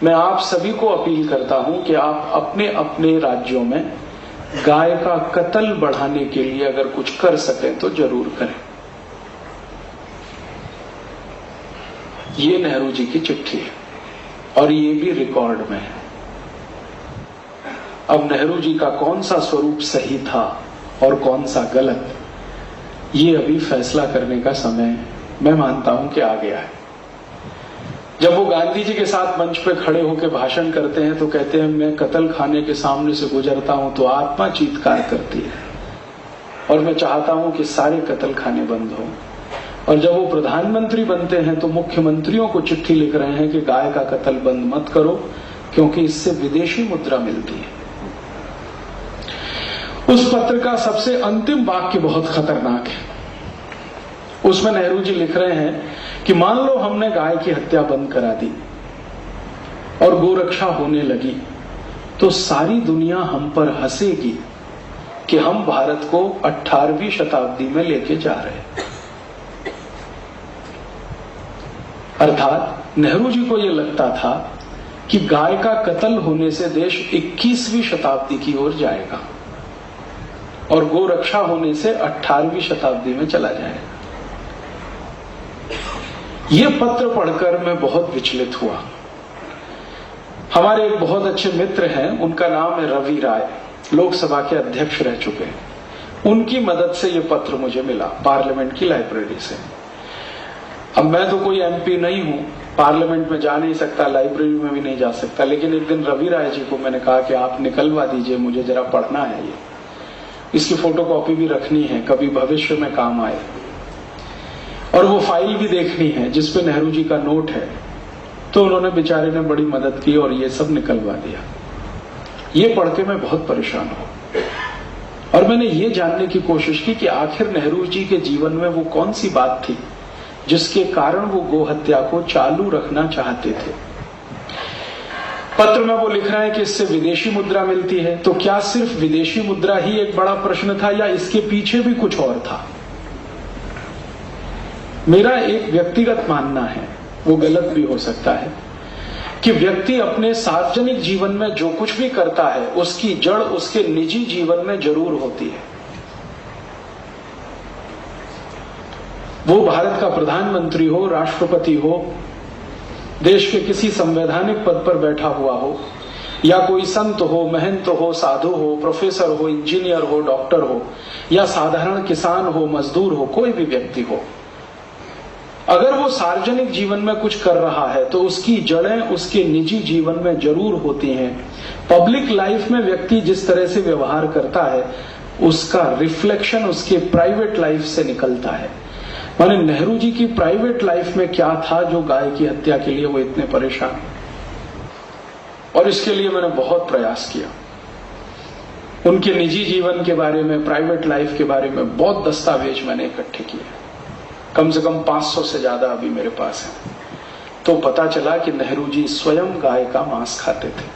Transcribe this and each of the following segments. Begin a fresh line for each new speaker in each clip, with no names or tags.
मैं आप सभी को अपील करता हूं कि आप अपने अपने राज्यों में गाय का कत्ल बढ़ाने के लिए अगर कुछ कर सकें तो जरूर करें। ये नेहरू जी की चिट्ठी है और ये भी रिकॉर्ड में है। अब नेहरू जी का कौन सा स्वरूप सही था और कौन सा गलत, ये अभी फैसला करने का समय मैं मानता हूं कि आ गया है। जब वो गांधी जी के साथ मंच पे खड़े होकर भाषण करते हैं तो कहते हैं, मैं कत्ल खाने के सामने से गुजरता हूं तो आत्मा चीत्कार करती है और मैं चाहता हूं कि सारे कत्ल खाने बंद हो। और जब वो प्रधानमंत्री बनते हैं तो मुख्यमंत्रियों को चिट्ठी लिख रहे हैं कि गाय का कत्ल बंद मत करो क्योंकि इससे विदेशी मुद्रा मिलती है। उस पत्र का सबसे अंतिम वाक्य बहुत खतरनाक है। उसमें नेहरू जी लिख रहे हैं कि मान लो हमने गाय की हत्या बंद करा दी और गोरक्षा होने लगी तो सारी दुनिया हम पर हंसेगी कि हम भारत को 18वीं शताब्दी में लेके जा रहे हैं। अर्थात नेहरू जी को यह लगता था कि गाय का कत्ल होने से देश 21वीं शताब्दी की ओर जाएगा और गोरक्षा होने से 18वीं शताब्दी में चला जाएगा। ये पत्र पढ़कर मैं बहुत विचलित हुआ। हमारे एक बहुत अच्छे मित्र हैं, उनका नाम है रवि राय, लोकसभा के अध्यक्ष रह चुके हैं। उनकी मदद से यह पत्र मुझे मिला पार्लियामेंट की लाइब्रेरी से। अब मैं तो कोई एमपी नहीं हूं, पार्लियामेंट में जा नहीं सकता, लाइब्रेरी में भी नहीं जा सकता, लेकिन एक दिन रवि राय जी को मैंने कहा कि आप निकलवा दीजिए, मुझे जरा पढ़ना है ये। इसकी फोटोकॉपी भी रखनी है, कभी भविष्य में काम आए। और वो फाइल भी देखनी है जिसपे नेहरू जी का नोट है। तो उन्होंने बेचारे ने बड़ी मदद की और ये सब निकलवा दिया। ये पढ़ के मैं बहुत परेशान हूं और मैंने ये जानने की कोशिश की कि आखिर नेहरू जी के जीवन में वो कौन सी बात थी जिसके कारण वो गोहत्या को चालू रखना चाहते थे। पत्र में वो लिख रहा है कि इससे विदेशी मुद्रा मिलती है। तो क्या सिर्फ विदेशी मुद्रा ही एक बड़ा प्रश्न था या इसके पीछे भी कुछ और था? मेरा एक व्यक्तिगत मानना है, वो गलत भी हो सकता है, कि व्यक्ति अपने सार्वजनिक जीवन में जो कुछ भी करता है उसकी जड़ उसके निजी जीवन में जरूर होती है। वो भारत का प्रधानमंत्री हो, राष्ट्रपति हो, देश के किसी संवैधानिक पद पर बैठा हुआ हो, या कोई संत हो, महंत हो, साधु हो, प्रोफेसर हो, इंजीनियर हो, डॉक्टर हो, या साधारण किसान हो, मजदूर हो, कोई भी व्यक्ति हो, अगर वो सार्वजनिक जीवन में कुछ कर रहा है तो उसकी जड़ें उसके निजी जीवन में जरूर होती हैं। पब्लिक लाइफ में व्यक्ति जिस तरह से व्यवहार करता है उसका रिफ्लेक्शन उसके प्राइवेट लाइफ से निकलता है। माने नेहरू जी की प्राइवेट लाइफ में क्या था जो गाय की हत्या के लिए वो इतने परेशान, और इसके लिए मैंने बहुत प्रयास किया। उनके निजी जीवन के बारे में, प्राइवेट लाइफ के बारे में बहुत दस्तावेज मैंने इकट्ठे किए, कम से कम 500 से ज्यादा अभी मेरे पास है। तो पता चला कि नेहरू जी स्वयं गाय का मांस खाते थे।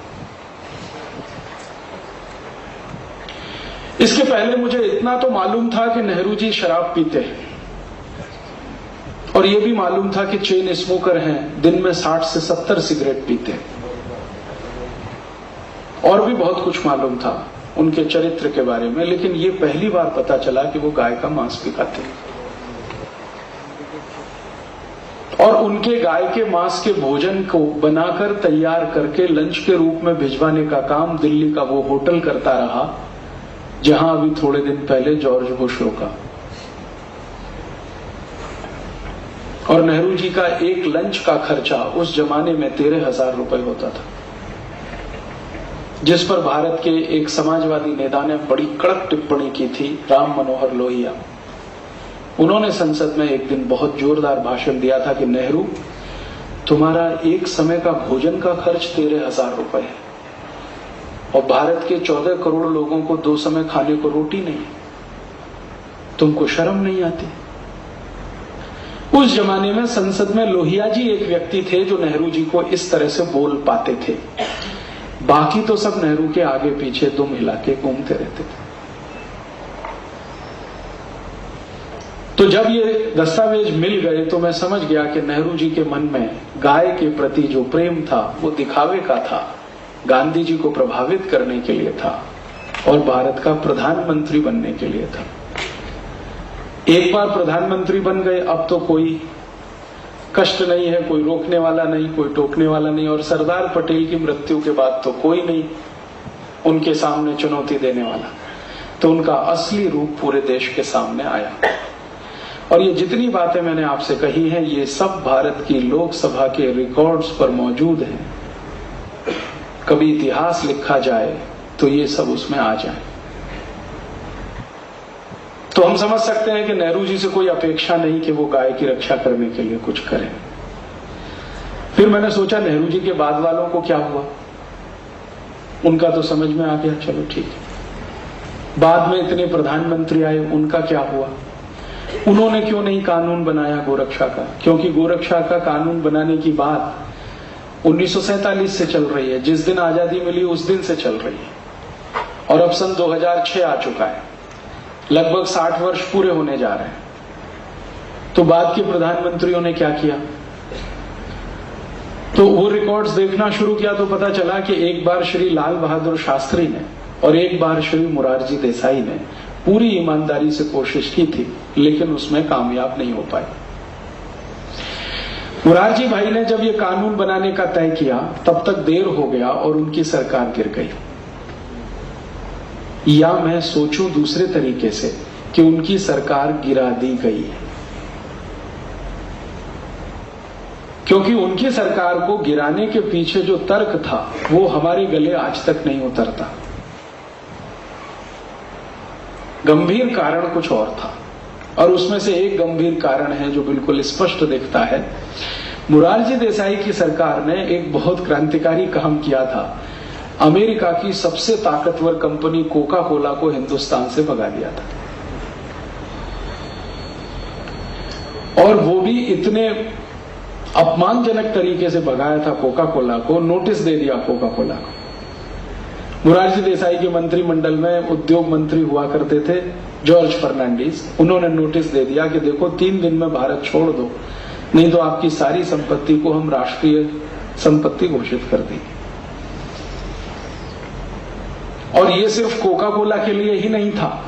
इसके पहले मुझे इतना तो मालूम था कि नेहरू जी शराब पीते हैं, और यह भी मालूम था कि चेन स्मोकर हैं, दिन में 60 से 70 सिगरेट पीते हैं। और भी बहुत कुछ मालूम था उनके चरित्र के बारे में, लेकिन ये पहली बार पता चला कि वो गाय का मांस भी खाते हैं। और उनके गाय के मांस के भोजन को बनाकर तैयार करके लंच के रूप में भिजवाने का काम दिल्ली का वो होटल करता रहा जहां अभी थोड़े दिन पहले जॉर्ज बुश रोका। और नेहरू जी का एक लंच का खर्चा उस जमाने में 13,000 रुपए होता था, जिस पर भारत के एक समाजवादी नेता ने बड़ी कड़क टिप्पणी की थी, राम मनोहर लोहिया। उन्होंने संसद में एक दिन बहुत जोरदार भाषण दिया था कि नेहरू, तुम्हारा एक समय का भोजन का खर्च 13,000 रुपए है और भारत के 14 करोड़ लोगों को 2 समय खाने को रोटी नहीं, तुमको शर्म नहीं आती? उस जमाने में संसद में लोहिया जी एक व्यक्ति थे जो नेहरू जी को इस तरह से बोल पाते थे। बाकी तो सब नेहरू के आगे पीछे दुम हिला के घूमते रहते थे। तो जब ये दस्तावेज मिल गए तो मैं समझ गया कि नेहरू जी के मन में गाय के प्रति जो प्रेम था वो दिखावे का था, गांधी जी को प्रभावित करने के लिए था और भारत का प्रधानमंत्री बनने के लिए था। एक बार प्रधानमंत्री बन गए, अब तो कोई कष्ट नहीं है, कोई रोकने वाला नहीं, कोई टोकने वाला नहीं, और सरदार पटेल की मृत्यु के बाद तो कोई नहीं उनके सामने चुनौती देने वाला। तो उनका असली रूप पूरे देश के सामने आया। और ये जितनी बातें मैंने आपसे कही हैं, ये सब भारत की लोकसभा के रिकॉर्ड्स पर मौजूद हैं। कभी इतिहास लिखा जाए तो ये सब उसमें आ जाए। तो हम समझ सकते हैं कि नेहरू जी से कोई अपेक्षा नहीं कि वो गाय की रक्षा करने के लिए कुछ करें। फिर मैंने सोचा नेहरू जी के बाद वालों को क्या हुआ, उनका तो समझ में आ गया, चलो ठीक है। बाद में इतने प्रधानमंत्री आए, उनका क्या हुआ, उन्होंने क्यों नहीं कानून बनाया गोरक्षा का? क्योंकि गोरक्षा का कानून बनाने की बात 1947 से चल रही है, जिस दिन आजादी मिली उस दिन से चल रही है, और अब सन 2006 आ चुका है, लगभग 60 वर्ष पूरे होने जा रहे हैं। तो बाद के प्रधानमंत्रियों ने क्या किया? तो वो रिकॉर्ड्स देखना शुरू किया तो पता चला कि एक बार श्री लाल बहादुर शास्त्री ने और एक बार श्री मोरारजी देसाई ने पूरी ईमानदारी से कोशिश की थी, लेकिन उसमें कामयाब नहीं हो पाए। मोरारजी भाई ने जब ये कानून बनाने का तय किया तब तक देर हो गया और उनकी सरकार गिर गई। या मैं सोचूं दूसरे तरीके से कि उनकी सरकार गिरा दी गई है, क्योंकि उनकी सरकार को गिराने के पीछे जो तर्क था वो हमारे गले आज तक नहीं उतरता। गंभीर कारण कुछ और था, और उसमें से एक गंभीर कारण है जो बिल्कुल स्पष्ट दिखता है। मोरारजी देसाई की सरकार ने एक बहुत क्रांतिकारी काम किया था। अमेरिका की सबसे ताकतवर कंपनी कोका कोला को हिंदुस्तान से भगा दिया था, और वो भी इतने अपमानजनक तरीके से भगाया था कोका कोला को, नोटिस दे दिया कोका कोला को। मोरारजी देसाई के मंत्रिमंडल में उद्योग मंत्री हुआ करते थे जॉर्ज फर्नांडिस, उन्होंने नोटिस दे दिया कि देखो 3 दिन में भारत छोड़ दो, नहीं तो आपकी सारी संपत्ति को हम राष्ट्रीय संपत्ति घोषित कर देंगे। और ये सिर्फ कोका कोला के लिए ही नहीं था।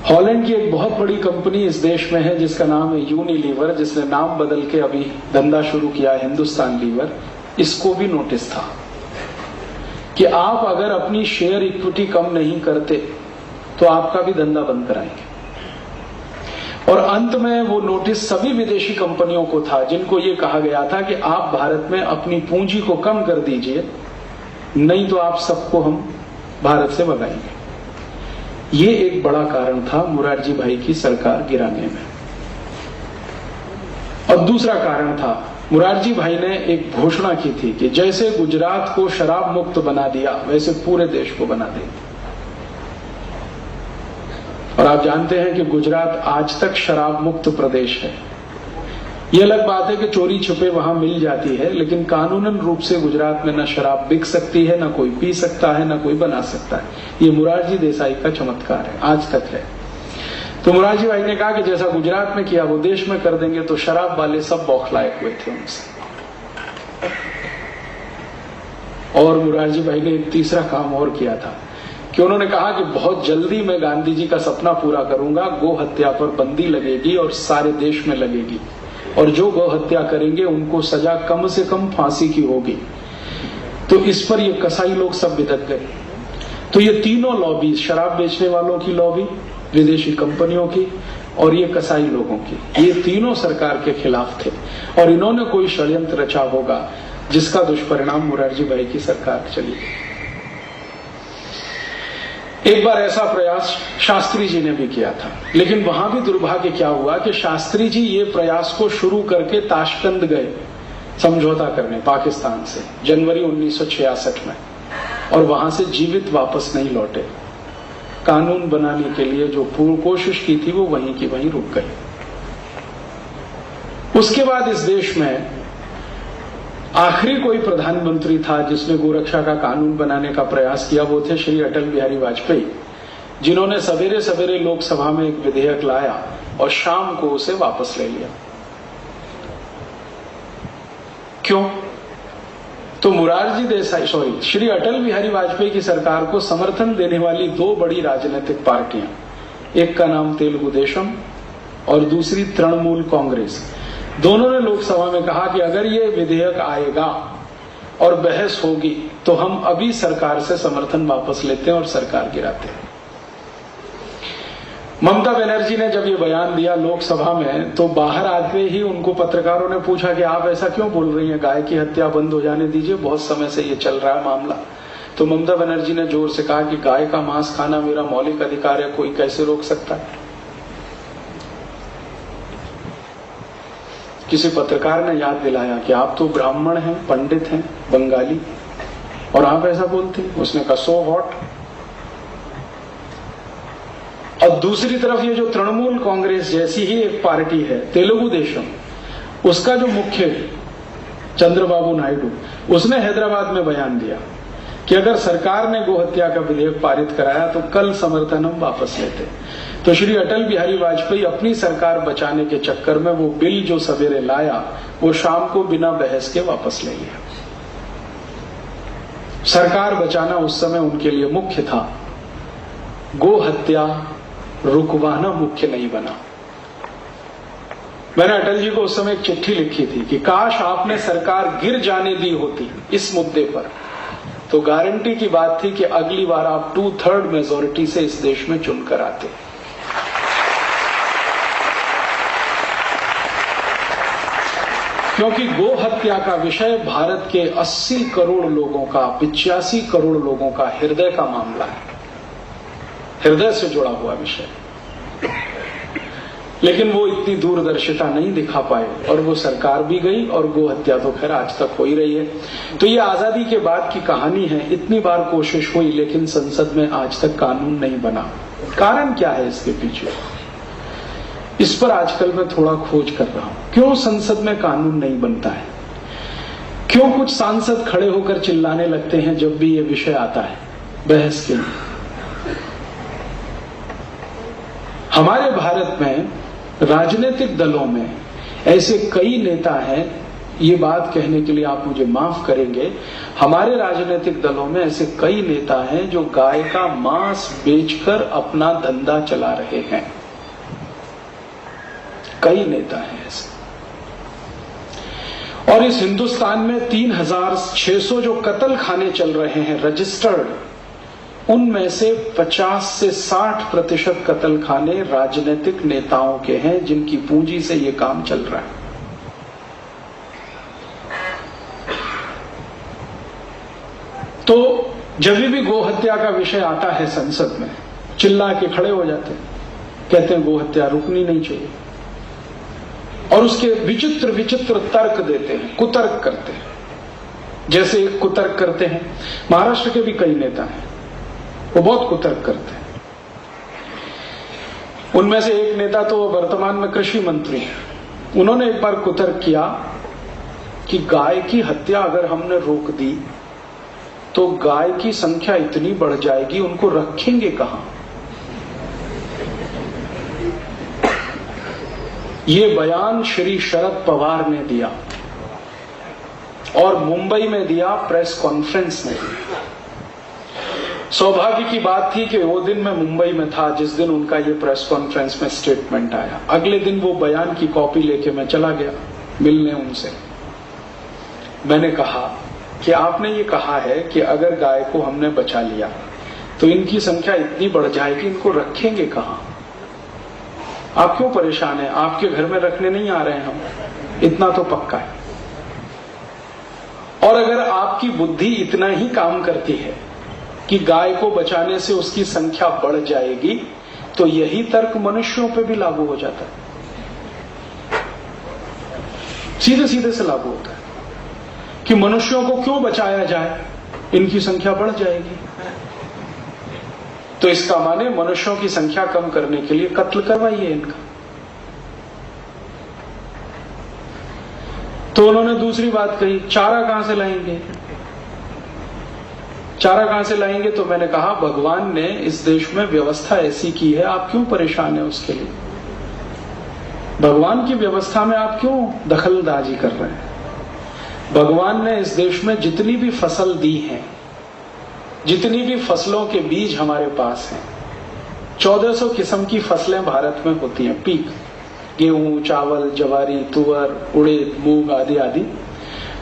हॉलैंड की एक बहुत बड़ी कंपनी इस देश में है जिसका नाम है यूनिलीवर, जिसने नाम बदल के अभी धंधा शुरू किया है हिंदुस्तान लीवर। इसको भी नोटिस था कि आप अगर अपनी शेयर इक्विटी कम नहीं करते तो आपका भी धंधा बंद कराएंगे। और अंत में वो नोटिस सभी विदेशी कंपनियों को था जिनको ये कहा गया था कि आप भारत में अपनी पूंजी को कम कर दीजिए, नहीं तो आप सबको हम भारत से भगाएंगे। ये एक बड़ा कारण था मोरारजी भाई की सरकार गिराने में। और दूसरा कारण था, मोरारजी भाई ने एक घोषणा की थी कि जैसे गुजरात को शराब मुक्त बना दिया वैसे पूरे देश को बना देंगे। और आप जानते हैं कि गुजरात आज तक शराब मुक्त प्रदेश है। यह अलग बात है कि चोरी छुपे वहां मिल जाती है, लेकिन कानूनन रूप से गुजरात में न शराब बिक सकती है, न कोई पी सकता है, न कोई बना सकता है। ये मोरारजी देसाई का चमत्कार है, आज तक है। तो मोरारजी भाई ने कहा कि जैसा गुजरात में किया वो देश में कर देंगे, तो शराब वाले सब बौखलाए हुए थे उनसे। और मोरारजी भाई ने एक तीसरा काम और किया था कि उन्होंने कहा कि बहुत जल्दी मैं गांधी जी का सपना पूरा करूंगा, गो हत्या पर बंदी लगेगी और सारे देश में लगेगी, और जो गौ हत्या करेंगे उनको सजा कम से कम फांसी की होगी। तो इस पर ये कसाई लोग सब बिदक गए। तो ये तीनों लॉबी, शराब बेचने वालों की लॉबी, विदेशी कंपनियों की और ये कसाई लोगों की, ये तीनों सरकार के खिलाफ थे। और इन्होंने कोई षड्यंत्र रचा होगा जिसका दुष्परिणाम मोरारजी भाई की सरकार चली। एक बार ऐसा प्रयास शास्त्री जी ने भी किया था, लेकिन वहां भी दुर्भाग्य क्या हुआ कि शास्त्री जी ये प्रयास को शुरू करके ताशकंद गए समझौता करने पाकिस्तान से जनवरी 1966 में, और वहां से जीवित वापस नहीं लौटे। कानून बनाने के लिए जो पूरी कोशिश की थी वो वहीं की वहीं रुक गई। उसके बाद इस देश में आखिरी कोई प्रधानमंत्री था जिसने गोरक्षा का कानून बनाने का प्रयास किया, वो थे श्री अटल बिहारी वाजपेयी, जिन्होंने सवेरे सवेरे लोकसभा में एक विधेयक लाया और शाम को उसे वापस ले लिया। क्यों? तो श्री अटल बिहारी वाजपेयी की सरकार को समर्थन देने वाली दो बड़ी राजनीतिक पार्टियां, एक का नाम तेलुगु देशम और दूसरी तृणमूल कांग्रेस, दोनों ने लोकसभा में कहा कि अगर ये विधेयक आएगा और बहस होगी तो हम अभी सरकार से समर्थन वापस लेते हैं और सरकार गिराते हैं। ममता बनर्जी ने जब ये बयान दिया लोकसभा में तो बाहर आते ही उनको पत्रकारों ने पूछा कि आप ऐसा क्यों बोल रही हैं, गाय की हत्या बंद हो जाने दीजिए, बहुत समय से ये चल रहा है मामला। तो ममता बनर्जी ने जोर से कहा कि गाय का मांस खाना मेरा मौलिक अधिकार है, कोई कैसे रोक सकता है। किसी पत्रकार ने याद दिलाया कि आप तो ब्राह्मण हैं, पंडित हैं, बंगाली, और आप ऐसा बोलते हैं। उसने कहा सो व्हाट। और दूसरी तरफ ये जो तृणमूल कांग्रेस जैसी ही एक पार्टी है तेलुगु देशम, उसका जो मुख्य चंद्रबाबू नायडू, उसने हैदराबाद में बयान दिया कि अगर सरकार ने गोहत्या का विधेयक पारित कराया तो कल समर्थन हम वापस लेते। तो श्री अटल बिहारी वाजपेयी अपनी सरकार बचाने के चक्कर में वो बिल जो सवेरे लाया वो शाम को बिना बहस के वापस ले लिया। सरकार बचाना उस समय उनके लिए मुख्य था, गोहत्या रुकवाना मुख्य नहीं बना। मैंने अटल जी को उस समय एक चिट्ठी लिखी थी कि काश आपने सरकार गिर जाने दी होती इस मुद्दे पर, तो गारंटी की बात थी कि अगली बार आप 2/3 मेजोरिटी से इस देश में चुनकर आते। क्योंकि गो हत्या का विषय भारत के 80 करोड़ लोगों का, 85 करोड़ लोगों का हृदय का मामला है, हृदय से जुड़ा हुआ विषय। लेकिन वो इतनी दूरदर्शिता नहीं दिखा पाए और वो सरकार भी गई और गो हत्या तो खैर आज तक हो ही रही है। तो ये आजादी के बाद की कहानी है। इतनी बार कोशिश हुई लेकिन संसद में आज तक कानून नहीं बना। कारण क्या है इसके पीछे? इस पर आजकल मैं थोड़ा खोज कर रहा हूं। क्यों संसद में कानून नहीं बनता है? क्यों कुछ सांसद खड़े होकर चिल्लाने लगते हैं जब भी ये विषय आता है बहस के लिए? हमारे भारत में राजनीतिक दलों में ऐसे कई नेता हैं, ये बात कहने के लिए आप मुझे माफ करेंगे, हमारे राजनीतिक दलों में ऐसे कई नेता हैं जो गाय का मांस बेचकर अपना धंधा चला रहे हैं। कई नेता हैं ऐसे। और इस हिंदुस्तान में 3600 जो कत्ल खाने चल रहे हैं रजिस्टर्ड, उनमें से 50 से 60% कत्ल खाने राजनीतिक नेताओं के हैं जिनकी पूंजी से ये काम चल रहा है। तो जब भी गोहत्या का विषय आता है संसद में, चिल्ला के खड़े हो जाते हैं, कहते हैं गोहत्या रुकनी नहीं चाहिए, और उसके विचित्र विचित्र तर्क देते हैं, कुतर्क करते हैं। जैसे एक कुतर्क करते हैं, महाराष्ट्र के भी कई नेता हैं, वो बहुत कुतर्क करते हैं। उनमें से एक नेता तो वर्तमान में कृषि मंत्री हैं। उन्होंने एक बार कुतर्क किया कि गाय की हत्या अगर हमने रोक दी तो गाय की संख्या इतनी बढ़ जाएगी, उनको रखेंगे कहां? ये बयान श्री शरद पवार ने दिया और मुंबई में दिया, प्रेस कॉन्फ्रेंस में। सौभाग्य की बात थी कि वो दिन मैं मुंबई में था जिस दिन उनका ये प्रेस कॉन्फ्रेंस में स्टेटमेंट आया। अगले दिन वो बयान की कॉपी लेके मैं चला गया मिलने उनसे। मैंने कहा कि आपने ये कहा है कि अगर गाय को हमने बचा लिया तो इनकी संख्या इतनी बढ़ जाएगी, इनको रखेंगे कहां? आप क्यों परेशान हैं? आपके घर में रखने नहीं आ रहे हैं हम, इतना तो पक्का है। और अगर आपकी बुद्धि इतना ही काम करती है कि गाय को बचाने से उसकी संख्या बढ़ जाएगी, तो यही तर्क मनुष्यों पे भी लागू हो जाता है। सीधे सीधे से लागू होता है कि मनुष्यों को क्यों बचाया जाए, इनकी संख्या बढ़ जाएगी। तो इसका माने मनुष्यों की संख्या कम करने के लिए कत्ल करवाइए इनका। तो उन्होंने दूसरी बात कही, चारा कहां से लाएंगे? चारा कहां से लाएंगे? तो मैंने कहा भगवान ने इस देश में व्यवस्था ऐसी की है, आप क्यों परेशान हैं उसके लिए? भगवान की व्यवस्था में आप क्यों दखलंदाजी कर रहे हैं? भगवान ने इस देश में जितनी भी फसल दी है, जितनी भी फसलों के बीज हमारे पास हैं, 1400 किस्म की फसलें भारत में होती हैं, पीक, गेहूं, चावल, जवारी, तुअर, उड़द, मूंग आदि आदि।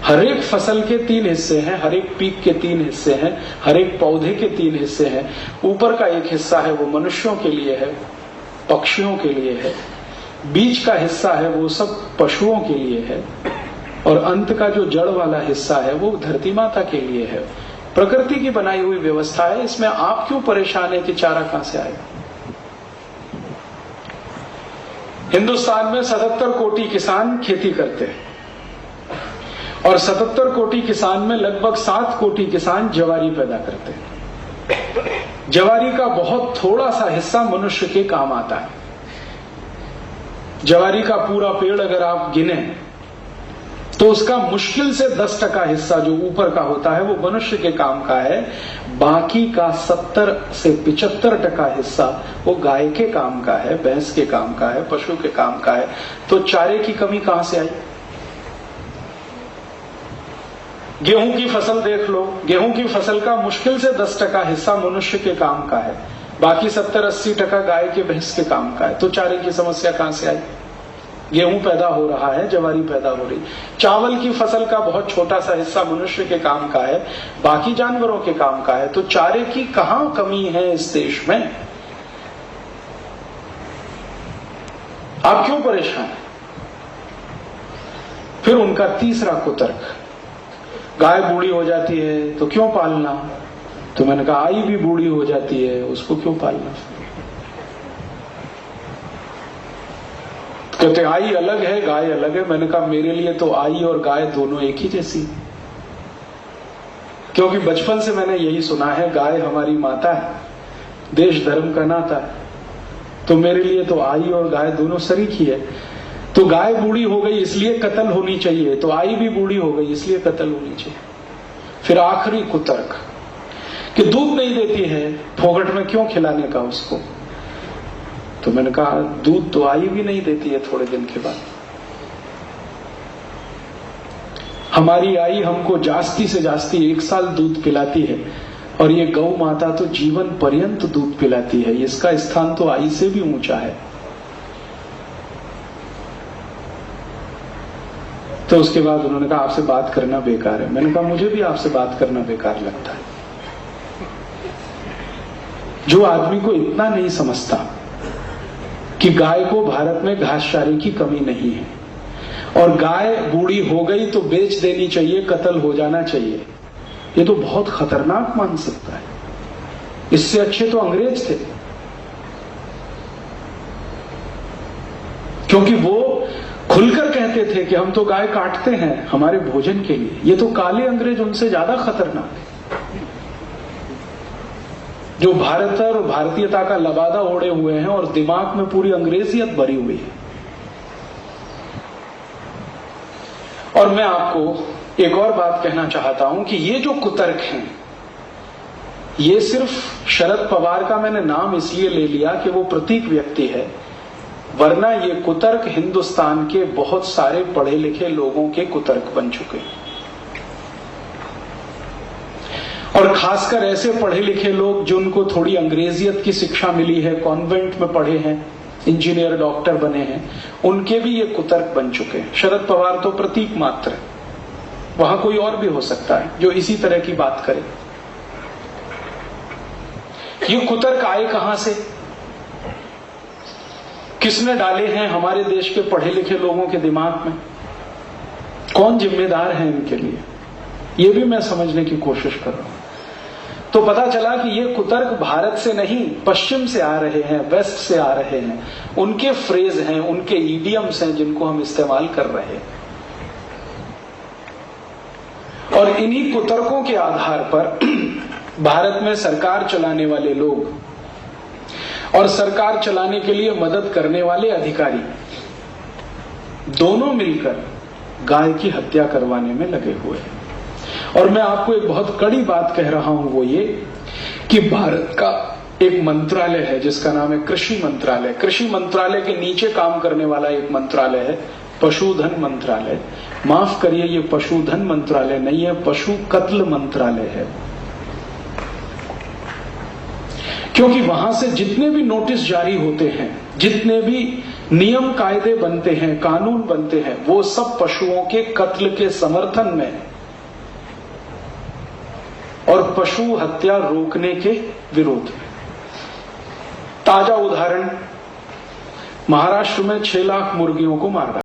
हर एक फसल के 3 हिस्से हैं, हर एक पीक के 3 हिस्से हैं, हर एक पौधे के 3 हिस्से हैं। ऊपर का एक हिस्सा है वो मनुष्यों के लिए है, पक्षियों के लिए है, बीच का हिस्सा है वो सब पशुओं के लिए है, और अंत का जो जड़ वाला हिस्सा है वो धरती माता के लिए है। प्रकृति की बनाई हुई व्यवस्था है, इसमें आप क्यों परेशान है कि चारा कहां से आएगा? हिंदुस्तान में 77 कोटि किसान खेती करते हैं और 77 कोटि किसान में लगभग 7 कोटि किसान जवारी पैदा करते हैं। जवारी का बहुत थोड़ा सा हिस्सा मनुष्य के काम आता है। जवारी का पूरा पेड़ अगर आप गिने तो उसका मुश्किल से 10% हिस्सा जो ऊपर का होता है वो मनुष्य के काम का है। बाकी का 70 से 75% हिस्सा वो गाय के काम का है, भैंस के काम का है, पशु के काम का है। तो चारे की कमी कहां से आई? गेहूं की फसल देख लो, गेहूं की फसल का मुश्किल से 10% हिस्सा मनुष्य के काम का है, बाकी 70-80% गाय के भैंस के काम का है। तो चारे की समस्या कहां से आई? गेहूं पैदा हो रहा है, जवारी पैदा हो रही। चावल की फसल का बहुत छोटा सा हिस्सा मनुष्य के काम का है, बाकी जानवरों के काम का है। तो चारे की कहां कमी है इस देश में? आप क्यों परेशान हैं? फिर उनका तीसरा कुतर्क, गाय बूढ़ी हो जाती है तो क्यों पालना? तो मैंने कहा आई भी बूढ़ी हो जाती है, उसको क्यों पालना? कहते आई अलग है, गाय अलग है। मैंने कहा मेरे लिए तो आई और गाय दोनों एक ही जैसी, क्योंकि बचपन से मैंने यही सुना है, गाय हमारी माता है, देश धर्म का नाता है। तो मेरे लिए तो आई और गाय दोनों शरीक ही है। तो गाय बूढ़ी हो गई इसलिए कत्ल होनी चाहिए, तो आई भी बूढ़ी हो गई इसलिए कत्ल होनी चाहिए। फिर आखिरी कुतर्क कि दूध नहीं देती है, फोगट में क्यों खिलाने का उसको? तो मैंने कहा दूध तो आई भी नहीं देती है थोड़े दिन के बाद। हमारी आई हमको जास्ती से जास्ती 1 साल दूध पिलाती है और ये गौ माता तो जीवन पर्यंत दूध पिलाती है। इसका स्थान तो आई से भी ऊंचा है। तो उसके बाद उन्होंने कहा आपसे बात करना बेकार है। मैंने कहा मुझे भी आपसे बात करना बेकार लगता है। जो आदमी को इतना नहीं समझता कि गाय को भारत में घासचारे की कमी नहीं है और गाय बूढ़ी हो गई तो बेच देनी चाहिए, कत्ल हो जाना चाहिए, ये तो बहुत खतरनाक मान सकता है। इससे अच्छे तो अंग्रेज थे, क्योंकि वो खुलकर कहते थे कि हम तो गाय काटते हैं हमारे भोजन के लिए। ये तो काले अंग्रेज उनसे ज्यादा खतरनाक है, जो भारत और भारतीयता का लबादा ओढ़े हुए हैं और दिमाग में पूरी अंग्रेजियत भरी हुई है। और मैं आपको एक और बात कहना चाहता हूं कि ये जो कुतर्क हैं, ये सिर्फ शरद पवार का मैंने नाम इसलिए ले लिया कि वो प्रतीक व्यक्ति है, वरना ये कुतर्क हिंदुस्तान के बहुत सारे पढ़े लिखे लोगों के कुतर्क बन चुके हैं। और खासकर ऐसे पढ़े लिखे लोग जिनको थोड़ी अंग्रेजियत की शिक्षा मिली है, कॉन्वेंट में पढ़े हैं, इंजीनियर डॉक्टर बने हैं, उनके भी ये कुतर्क बन चुके हैं। शरद पवार तो प्रतीक मात्र है, वहां कोई और भी हो सकता है जो इसी तरह की बात करे। ये कुतर्क आए कहां से? किसने डाले हैं हमारे देश के पढ़े लिखे लोगों के दिमाग में? कौन जिम्मेदार है इनके लिए? ये भी मैं समझने की कोशिश कर रहा हूं। तो पता चला कि ये कुतर्क भारत से नहीं, पश्चिम से आ रहे हैं, वेस्ट से आ रहे हैं। उनके फ्रेज हैं, उनके ईडियम्स हैं जिनको हम इस्तेमाल कर रहे हैं। और इन्हीं कुतर्कों के आधार पर भारत में सरकार चलाने वाले लोग और सरकार चलाने के लिए मदद करने वाले अधिकारी दोनों मिलकर गाय की हत्या करवाने में लगे हुए हैं। और मैं आपको एक बहुत कड़ी बात कह रहा हूं, वो ये कि भारत का एक मंत्रालय है जिसका नाम है कृषि मंत्रालय। कृषि मंत्रालय के नीचे काम करने वाला एक मंत्रालय है पशुधन मंत्रालय। माफ करिए, ये पशुधन मंत्रालय नहीं है, पशु कत्ल मंत्रालय है। क्योंकि वहां से जितने भी नोटिस जारी होते हैं, जितने भी नियम कायदे बनते हैं, कानून बनते हैं, वो सब पशुओं के कत्ल के समर्थन में और पशु हत्या रोकने के विरोध में। ताजा उदाहरण, महाराष्ट्र में 6 लाख मुर्गियों को मार डाला।